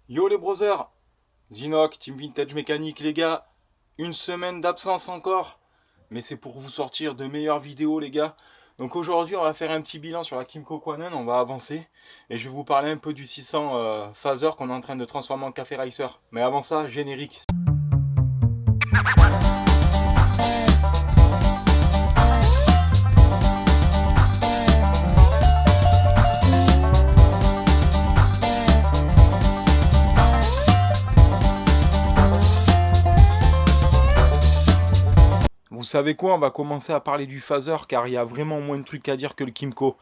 Yo les brothers, Zinoc, Team Vintage Mécanique les gars, une semaine d'absence encore, mais c'est pour vous sortir de meilleures vidéos les gars. Donc aujourd'hui on va faire un petit bilan sur la Kimco Quanon, on va avancer, et je vais vous parler un peu du 600 Phaser qu'on est en train de transformer en Café Racer. Mais avant ça, générique. Vous savez quoi, on va commencer à parler du phaser car il y a vraiment moins de trucs à dire que le Kimco.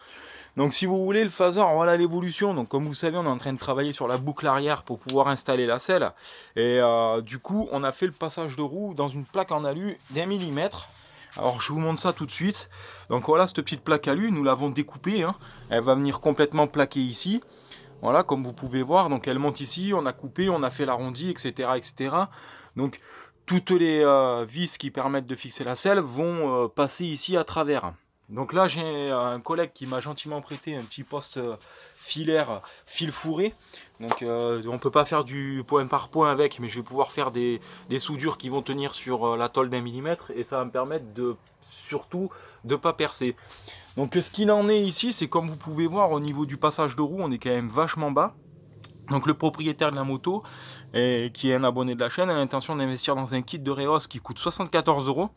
Donc si vous voulez le phaser, voilà l'évolution. Donc comme vous savez, on est en train de travailler sur la boucle arrière pour pouvoir installer la selle. Et du coup, on a fait le passage de roue dans une plaque en alu d'1 mm. Alors je vous montre ça tout de suite. Donc voilà, cette petite plaque alu, nous l'avons découpée, hein. Elle va venir complètement plaquée ici. Voilà, comme vous pouvez voir, donc elle monte ici, on a coupé, on a fait l'arrondi, etc., etc. Donc toutes les vis qui permettent de fixer la selle vont passer ici à travers. Donc là j'ai un collègue qui m'a gentiment prêté un petit poste filaire fil fourré. Donc on peut pas faire du point par point avec, mais je vais pouvoir faire des soudures qui vont tenir sur la tôle d'1 mm et ça va me permettre de surtout de pas percer. Donc ce qu'il en est ici, c'est comme vous pouvez voir au niveau du passage de roue, on est quand même vachement bas. Donc le propriétaire de la moto, qui est un abonné de la chaîne, a l'intention d'investir dans un kit de Reos qui coûte 74 euros.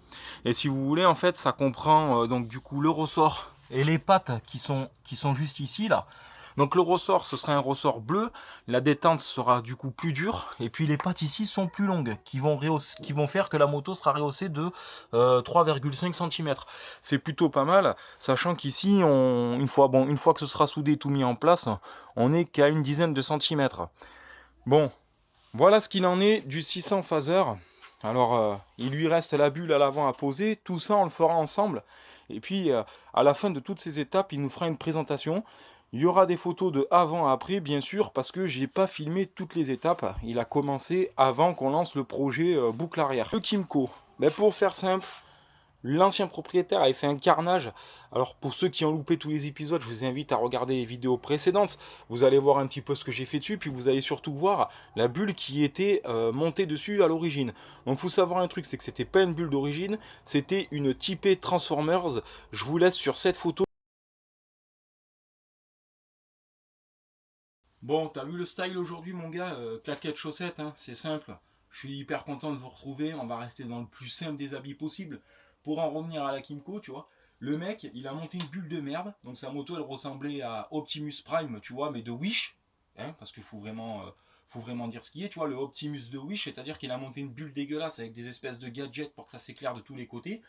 Et si vous voulez, en fait, ça comprend donc du coup le ressort et les pattes qui sont juste ici là. Donc le ressort, ce sera un ressort bleu, la détente sera du coup plus dure, et puis les pattes ici sont plus longues, qui vont faire que la moto sera rehaussée de 3,5 cm. C'est plutôt pas mal, sachant qu'ici, une fois que ce sera soudé tout mis en place, on n'est qu'à une dizaine de centimètres. Bon, voilà ce qu'il en est du 600 Phaser. Alors, il lui reste la bulle à l'avant à poser, tout ça on le fera ensemble. Et puis, à la fin de toutes ces étapes, il nous fera une présentation. Il y aura des photos de avant après, bien sûr, parce que j'ai pas filmé toutes les étapes. Il a commencé avant qu'on lance le projet boucle arrière. Le Kimco, ben pour faire simple, l'ancien propriétaire avait fait un carnage. Alors pour ceux qui ont loupé tous les épisodes, je vous invite à regarder les vidéos précédentes. Vous allez voir un petit peu ce que j'ai fait dessus, puis vous allez surtout voir la bulle qui était montée dessus à l'origine. Donc il faut savoir un truc, c'est que c'était pas une bulle d'origine, c'était une typée Transformers. Je vous laisse sur cette photo. Bon, t'as vu le style aujourd'hui, mon gars, claquette chaussette, hein, c'est simple. Je suis hyper content de vous retrouver. On va rester dans le plus simple des habits possible. Pour en revenir à la Kimco, tu vois, le mec, il a monté une bulle de merde. Donc sa moto, elle ressemblait à Optimus Prime, tu vois, mais de Wish, hein, parce qu'il faut vraiment dire ce qui est. Tu vois, le Optimus de Wish, c'est-à-dire qu'il a monté une bulle dégueulasse avec des espèces de gadgets pour que ça s'éclaire de tous les côtés.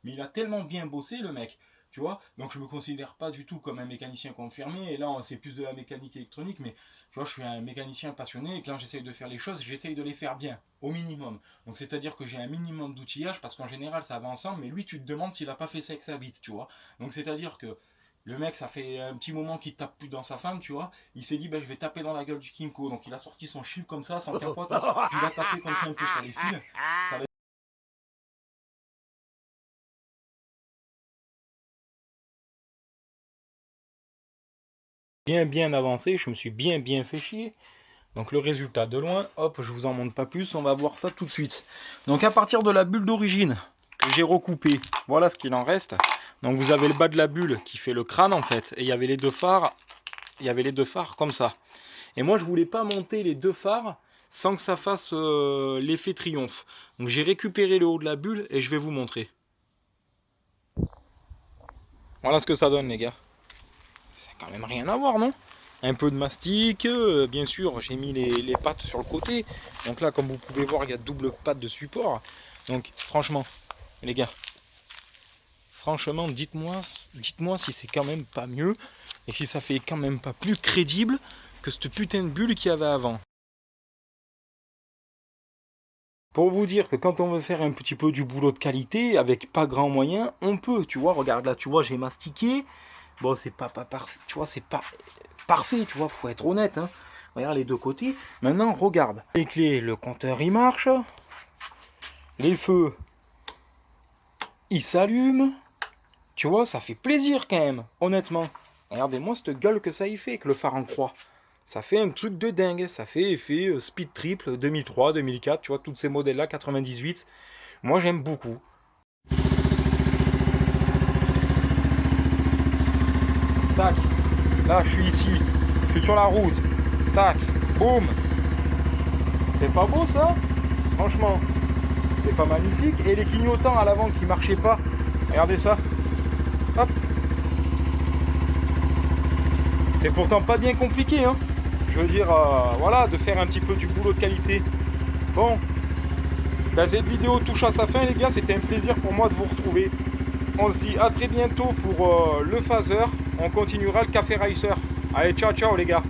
Mais il a tellement bien bossé, le mec, tu vois. Donc je me considère pas du tout comme un mécanicien confirmé. Et là, c'est plus de la mécanique électronique, mais tu vois, je suis un mécanicien passionné. Et quand j'essaye de faire les choses, j'essaye de les faire bien, au minimum. Donc c'est-à-dire que j'ai un minimum d'outillage, parce qu'en général, ça va ensemble. Mais lui, tu te demandes s'il a pas fait ça avec sa bite, tu vois. Donc c'est-à-dire que le mec, ça fait un petit moment qu'il tape plus dans sa femme, tu vois. Il s'est dit, ben, je vais taper dans la gueule du Kimco. Donc il a sorti son chip comme ça, sans capote. Puis il a tapé comme ça un peu sur les fils. Ça bien avancé, je me suis bien fait chier. Donc le résultat de loin, hop, je vous en montre pas plus, on va voir ça tout de suite. Donc à partir de la bulle d'origine que j'ai recoupée, voilà ce qu'il en reste. Donc vous avez le bas de la bulle qui fait le crâne en fait, et il y avait les deux phares, comme ça. Et moi je voulais pas monter les deux phares sans que ça fasse l'effet triomphe. Donc j'ai récupéré le haut de la bulle et je vais vous montrer. Voilà ce que ça donne les gars. Ça n'a quand même rien à voir, non? Un peu de mastic, bien sûr j'ai mis les pattes sur le côté. Donc là comme vous pouvez voir il y a double patte de support. Donc franchement les gars, franchement dites-moi si c'est quand même pas mieux et si ça fait quand même pas plus crédible que cette putain de bulle qu'il y avait avant. Pour vous dire que quand on veut faire un petit peu du boulot de qualité avec pas grand moyen, on peut, tu vois, regarde là, tu vois, j'ai mastiqué. Bon, c'est pas parfait, tu vois, c'est pas parfait, tu vois, faut être honnête, hein. Regarde les deux côtés. Maintenant, regarde. Les clés, le compteur, il marche. Les feux, ils s'allument. Tu vois, ça fait plaisir quand même, honnêtement. Regardez-moi cette gueule que ça y fait, que le phare en croix. Ça fait un truc de dingue, ça fait effet Speed Triple 2003, 2004, tu vois, tous ces modèles-là, 98. Moi, j'aime beaucoup. Tac, là, je suis ici, je suis sur la route. Tac, boum. C'est pas beau, ça? Franchement, c'est pas magnifique. Et les clignotants à l'avant qui marchaient pas. Regardez ça. Hop. C'est pourtant pas bien compliqué, hein. Je veux dire, voilà, de faire un petit peu du boulot de qualité. Bon, ben, cette vidéo touche à sa fin, les gars. C'était un plaisir pour moi de vous retrouver. On se dit à très bientôt pour le phaser. On continuera le café racer. Allez, ciao, ciao, les gars.